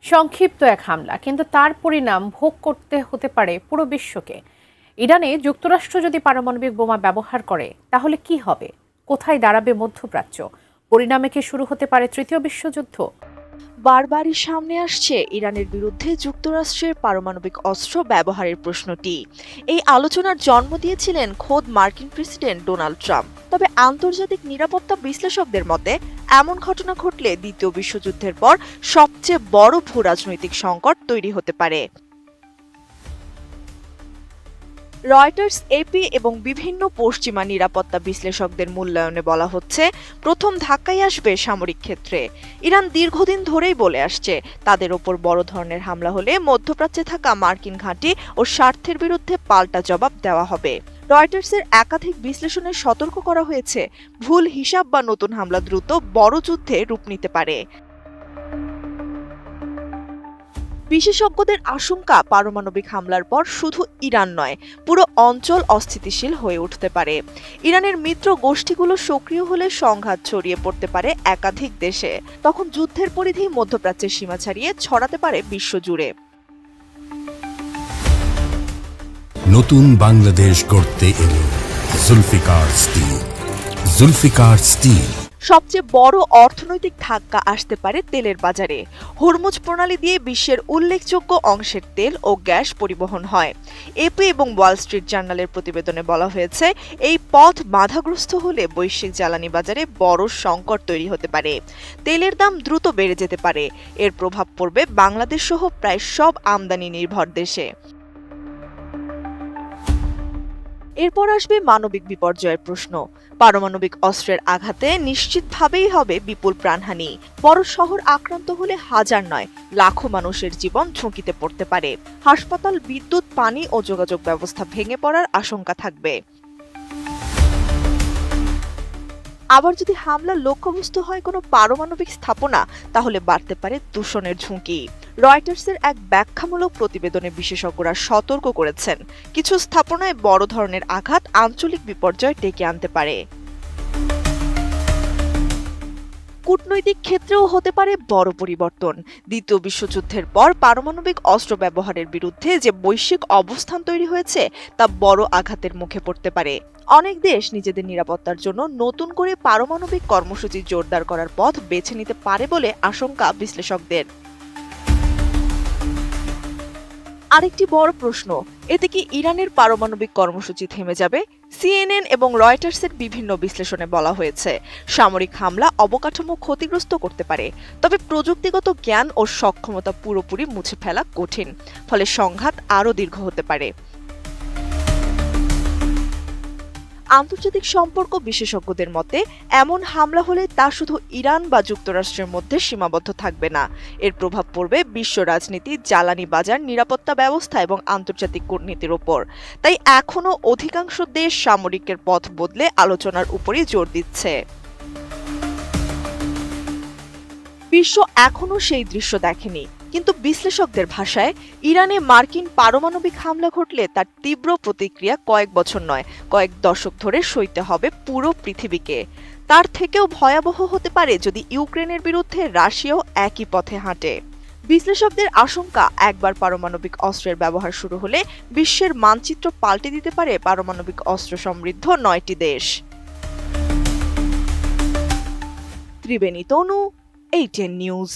সংক্ষিপ্ত এক হামলা, কিন্তু তার পরিণাম ভোগ করতে হতে পারে পুরো বিশ্বকে। ইরানে যুক্তরাষ্ট্র যদি পারমাণবিক বোমা ব্যবহার করে তাহলে কি হবে? কোথায় দাঁড়াবে মধ্যপ্রাচ্য? পরিণামে কি শুরু হতে পারে তৃতীয় বিশ্বযুদ্ধ? বারবারই সামনে আসছে ইরানের বিরুদ্ধে যুক্তরাষ্ট্রের পারমাণবিক অস্ত্র ব্যবহারের প্রশ্নটি। এই আলোচনার জন্ম দিয়েছিলেন খোদ মার্কিন প্রেসিডেন্ট ডোনাল্ড ট্রাম্প। তবে আন্তর্জাতিক নিরাপত্তা বিশ্লেষকদের মতে এমন ঘটনা ঘটলে দ্বিতীয় বিশ্বযুদ্ধের পর সবচেয়ে বড় ভূরাজনৈতিক সংকট তৈরি হতে পারে। রয়টার্স, এপি এবং বিভিন্ন পশ্চিমা নিরাপত্তা বিশ্লেষকদের মূল্যায়নে বলা হচ্ছে, প্রথম ধাক্কাই আসবে সামরিক ক্ষেত্রে। ইরান দীর্ঘদিন ধরেই বলে আসছে, তাদের ওপর বড় ধরনের হামলা হলে মধ্যপ্রাচ্যে থাকা মার্কিন ঘাঁটি ও স্বার্থের বিরুদ্ধে পাল্টা জবাব দেওয়া হবে। রয়টার্সের একাধিক বিশ্লেষণে সতর্ক করা হয়েছে, ভুল হিসাব বা নতুন হামলা দ্রুত বড় যুদ্ধে রূপ নিতে পারে। বিশেষজ্ঞদের আশঙ্কা, পারমাণবিক হামলার পর শুধু ইরান নয়, পুরো অঞ্চল অস্থিতিশীল হয়ে উঠতে পারে। ইরানের মিত্র গোষ্ঠীগুলো সক্রিয় হলে সংঘাত ছড়িয়ে পড়তে পারে একাধিক দেশে। তখন যুদ্ধের পরিধি মধ্যপ্রাচ্যের সীমা ছাড়িয়ে ছড়াতে পারে বিশ্বজুড়ে। নতুন বাংলাদেশ গড়তে এলো জুলফিকার স্টিল। জুলফিকার স্টিল। সবচেয়ে বড় অর্থনৈতিক ধাক্কা আসতে পারে তেলের বাজারে। হরমুজ প্রণালী দিয়ে বিশ্বের উল্লেখযোগ্য অংশের তেল ও গ্যাস পরিবহন হয়। এপি এবং ওয়াল স্ট্রিট জার্নালের প্রতিবেদনে বলা হয়েছে, এই পথ বাধাগ্রস্ত হলে বৈশ্বিক জ্বালানি বাজারে বড় সংকট তৈরি হতে পারে। তেলের দাম দ্রুত বেড়ে যেতে পারে। এর প্রভাব পড়বে বাংলাদেশ সহ প্রায় সব আমদানি নির্ভর দেশে। এরপর আসবে মানবিক বিপর্যয়ের প্রশ্ন। পারমাণবিক অস্ত্রের আঘাতে নিশ্চিতভাবেই হবে বিপুল প্রাণহানি। বড় শহর আক্রান্ত হলে হাজার নয়, লাখো মানুষের জীবন ঝুঁকিতে পড়তে পারে। হাসপাতাল, বিদ্যুৎ, পানি ও যোগাযোগ ব্যবস্থা ভেঙে পড়ার আশঙ্কা থাকবে। আবার যদি হামলার লক্ষ্যবস্তু হয় কোনো পারমাণবিক স্থাপনা, তাহলে বাড়তে পারে দূষণের ঝুঁকি। রয়টার্সের এক ব্যাখ্যামূলক প্রতিবেদনে বিশেষজ্ঞরা সতর্ক করেছেন, কিছু স্থাপনায় বড় ধরনের আঘাত আঞ্চলিক বিপর্যয় ডেকে আনতে পারে। কূটনৈতিক ক্ষেত্রেও হতে পারে বড় পরিবর্তন। দ্বিতীয় বিশ্বযুদ্ধের পর পারমাণবিক অস্ত্র ব্যবহারের বিরুদ্ধে যে বৈশ্বিক অবস্থান তৈরি হয়েছে, তা বড় আঘাতের মুখে পড়তে পারে। অনেক দেশ নিজেদের নিরাপত্তার জন্য নতুন করে পারমাণবিক কর্মসূচি জোরদার করার পথ বেছে নিতে পারে বলে আশঙ্কা বিশ্লেষকদের। আরেকটি বড় প্রশ্ন, এতে কি ইরানের পারমাণবিক কর্মসূচি থেমে যাবে? সিএনএন এবং রয়টার্সের বিভিন্ন বিশ্লেষণে বলা হয়েছে, সামরিক হামলা অবকাঠামো ক্ষতিগ্রস্ত করতে পারে, তবে প্রযুক্তিগত জ্ঞান ও সক্ষমতা পুরোপুরি মুছে ফেলা কঠিন। ফলে সংঘাত আরও দীর্ঘ হতে পারে। আন্তর্জাতিক সম্পর্ক বিশেষজ্ঞদের মতে, এমন হামলা হলে তা শুধু ইরান বা যুক্তরাষ্ট্রের মধ্যে সীমাবদ্ধ থাকবে না। এর প্রভাব পড়বে বিশ্ব রাজনীতি, জ্বালানি বাজার, নিরাপত্তা ব্যবস্থা এবং আন্তর্জাতিক কূটনীতির ওপর। তাই এখনও অধিকাংশ দেশ সামরিকের পথ বদলে আলোচনার উপরই জোর দিচ্ছে। বিশ্ব এখনও সেই দৃশ্য দেখেনি, কিন্তু বিশ্লেষকদের ভাষায় ইরানে মার্কিন পারমাণবিক হামলা ঘটলে তার তীব্র প্রতিক্রিয়া কয়েক বছর নয়, কয়েক দশক ধরে সইতে হবে পুরো পৃথিবীকে। তার থেকেও ভয়াবহ হতে পারে যদি ইউক্রেনের বিরুদ্ধে রাশিয়াও একই পথে হাঁটে। বিশ্লেষকদের আশঙ্কা, একবার পারমাণবিক অস্ত্রের ব্যবহার শুরু হলে বিশ্বের মানচিত্র পাল্টে দিতে পারে পারমাণবিক অস্ত্র সমৃদ্ধ 9টি দেশ। ত্রিবেণী তনু, ATN নিউজ।